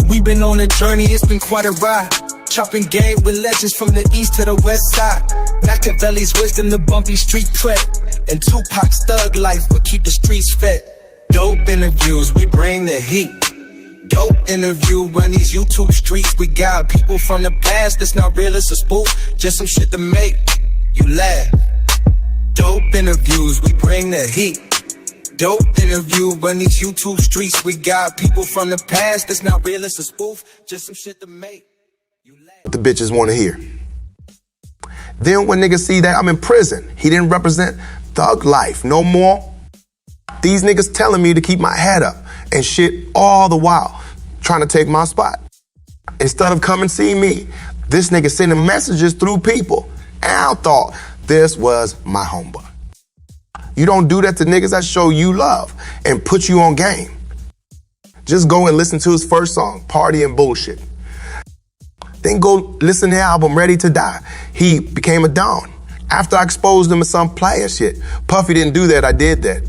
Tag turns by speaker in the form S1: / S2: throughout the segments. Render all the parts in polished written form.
S1: We've been on a journey, it's been quite a ride. Chopping game with legends from the east to the west side. Machiavelli's wisdom, the bumpy street cred, and Tupac's thug life will keep the streets fed. Dope interviews, we bring the heat. Dope interview, run these YouTube streets. We got people from the past that's not real, it's a spoof. Just some shit to make you laugh. Dope interviews, we bring the heat. Dope interview, run these YouTube streets. We got people from the past that's not real, it's a spoof. Just some shit to make you laugh.
S2: What the bitches want to hear. Then when niggas see that I'm in prison, he didn't represent thug life no more. These niggas telling me to keep my head up and shit all the while, trying to take my spot. Instead of coming see me, this nigga sending messages through people. And I thought this was my homeboy. You don't do that to niggas that show you love and put you on game. Just go and listen to his first song, Party and Bullshit. Then go listen to the album, Ready to Die. He became a Don. After I exposed him to some player shit. Puffy didn't do that, I did that.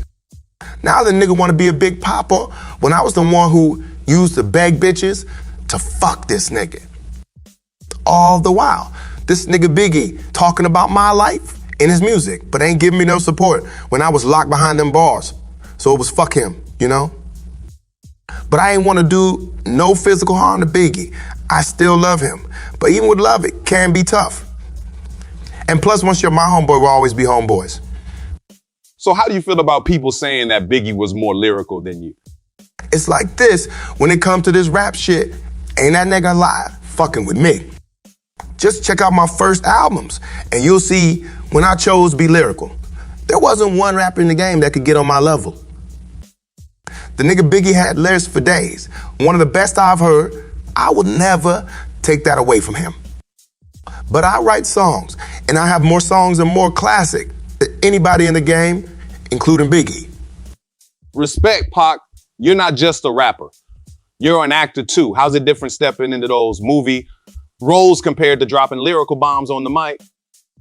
S2: Now the nigga wanna be a big papa when I was the one who used to beg bitches to fuck this nigga. All the while, this nigga Biggie talking about my life in his music, but ain't giving me no support when I was locked behind them bars. So it was fuck him, you know? But I ain't wanna do no physical harm to Biggie. I still love him. But even with love, it can be tough. And plus, once you're my homeboy, we'll always be homeboys.
S3: So how do you feel about people saying that Biggie was more lyrical than you?
S2: It's like this, when it comes to this rap shit, ain't that nigga alive fucking with me. Just check out my first albums, and you'll see when I chose to be lyrical. There wasn't one rapper in the game that could get on my level. The nigga Biggie had lyrics for days. One of the best I've heard. I would never take that away from him. But I write songs, and I have more songs and more classic than anybody in the game, including Biggie.
S3: Respect, Pac. You're not just a rapper. You're an actor too. How's it different stepping into those movie roles compared to dropping lyrical bombs on the mic?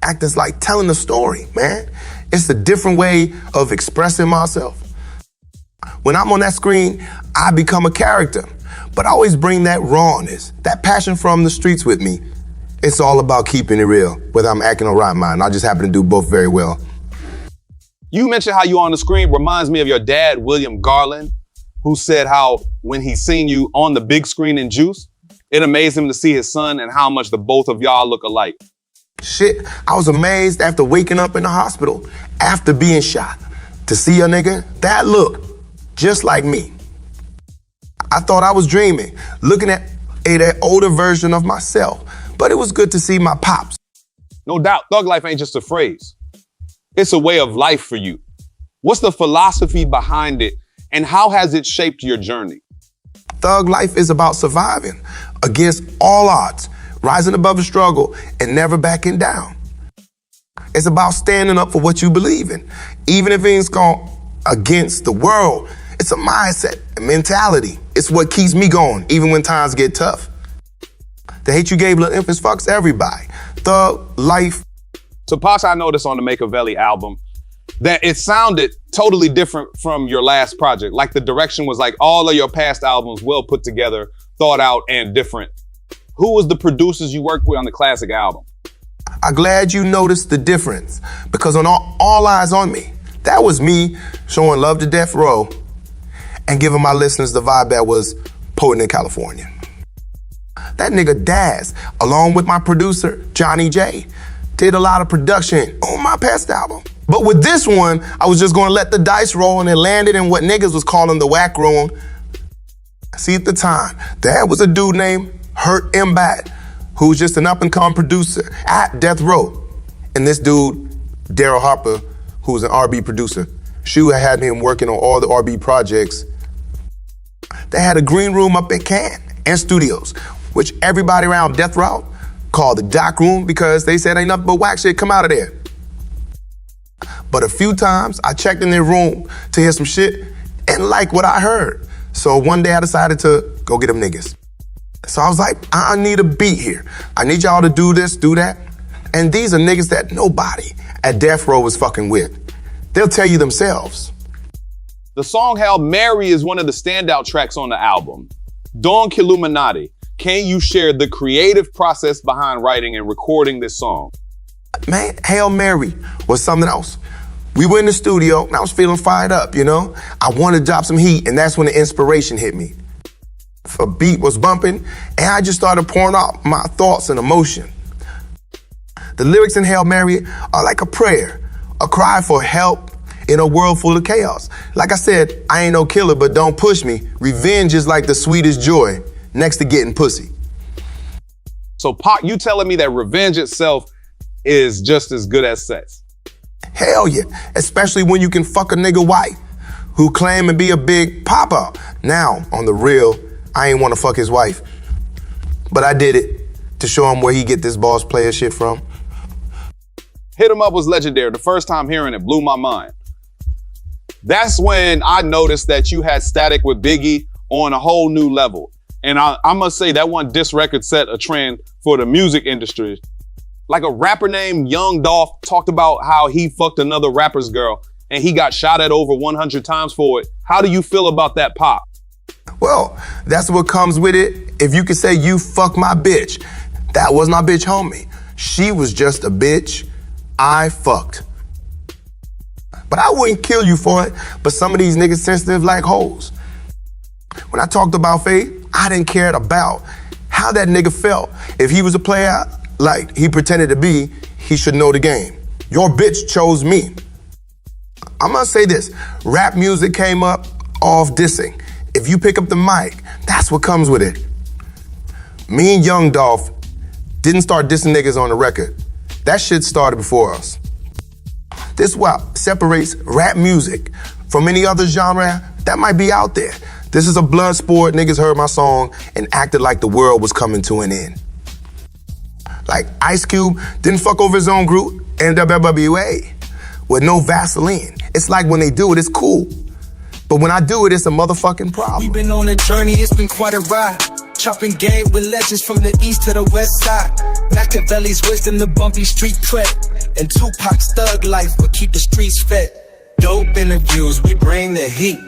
S2: Acting's like telling a story, man. It's a different way of expressing myself. When I'm on that screen, I become a character. But I always bring that rawness, that passion from the streets with me. It's all about keeping it real, whether I'm acting or right mind. I just happen to do both very well.
S3: You mentioned how you on the screen reminds me of your dad, William Garland, who said how when he seen you on the big screen in Juice, it amazed him to see his son and how much the both of y'all look alike.
S2: Shit, I was amazed after waking up in the hospital, after being shot, to see a nigga that looked just like me. I thought I was dreaming, looking at that older version of myself, but it was good to see my pops.
S3: No doubt, thug life ain't just a phrase. It's a way of life for you. What's the philosophy behind it, and how has it shaped your journey?
S2: Thug life is about surviving against all odds, rising above the struggle and never backing down. It's about standing up for what you believe in, even if it's gone against the world. It's a mindset, a mentality. It's what keeps me going, even when times get tough. The hate you gave Lil Infants fucks everybody. Thug life.
S3: Tupac, I noticed on the Machiavelli album that it sounded totally different from your last project. Like the direction was like all of your past albums well put together, thought out, and different. Who was the producers you worked with on the classic album?
S2: I'm glad you noticed the difference, because on All Eyes on Me, that was me showing love to Death Row and giving my listeners the vibe that was potent in California. That nigga Daz, along with my producer, Johnny J, did a lot of production on my past album. But with this one, I was just gonna let the dice roll, and it landed in what niggas was calling the whack room. See, at the time, there was a dude named Hurt M. Bat, who was just an up-and-coming producer at Death Row. And this dude, Daryl Harper, who was an R&B producer, Shu had him working on all the R&B projects. They had a green room up in Cannes and studios, which everybody around Death Row called the dock room because they said ain't nothing but whack shit come out of there. But a few times I checked in their room to hear some shit and like what I heard. So one day I decided to go get them niggas. So I was like, I need a beat here. I need y'all to do this, do that. And these are niggas that nobody at Death Row was fucking with. They'll tell you themselves.
S3: The song Hail Mary is one of the standout tracks on the album. Don Killuminati, can you share the creative process behind writing and recording this song?
S2: Man, Hail Mary was something else. We were in the studio and I was feeling fired up, you know? I wanted to drop some heat, and that's when the inspiration hit me. A beat was bumping and I just started pouring out my thoughts and emotion. The lyrics in Hail Mary are like a prayer, a cry for help in a world full of chaos. Like I said, I ain't no killer, but don't push me. Revenge is like the sweetest joy next to getting pussy.
S3: So Pac, you telling me that revenge itself is just as good as sex?
S2: Hell yeah, especially when you can fuck a nigga wife who claim to be a big pop-up. Now, on the real, I ain't want to fuck his wife, but I did it to show him where he get this boss player shit from.
S3: Hit 'Em Up was legendary. The first time hearing it blew my mind. That's when I noticed that you had Static with Biggie on a whole new level. And I must say that one diss record set a trend for the music industry. Like a rapper named Young Dolph talked about how he fucked another rapper's girl and he got shot at over 100 times for it. How do you feel about that, Pop?
S2: Well, that's what comes with it. If you could say you fuck my bitch, that was my bitch homie. She was just a bitch I fucked. But I wouldn't kill you for it, but some of these niggas sensitive like hoes. When I talked about Faith, I didn't care about how that nigga felt. If he was a player like he pretended to be, he should know the game. Your bitch chose me. I'm gonna say this, rap music came up off dissing. If you pick up the mic, that's what comes with it. Me and Young Dolph didn't start dissing niggas on the record. That shit started before us. This is what separates rap music from any other genre that might be out there. This is a blood sport. Niggas heard my song and acted like the world was coming to an end. Like Ice Cube didn't fuck over his own group, NWA, with no Vaseline. It's like when they do it, it's cool. But when I do it, it's a motherfucking problem.
S1: We've been on a journey, it's been quite a ride. Chopping game with legends from the east to the west side. Machiavelli's wisdom, the bumpy street cred. And Tupac's thug life will keep the streets fed. Dope interviews, we bring the heat.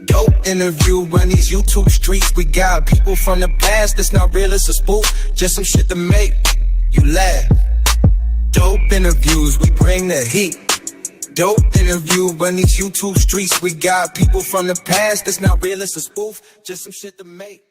S1: Dope interview, run these YouTube streets. We got people from the past that's not real, it's a spoof. Just some shit to make you laugh. Dope interviews, we bring the heat. Dope interview, run these YouTube streets. We got people from the past that's not real, it's a spoof. Just some shit to make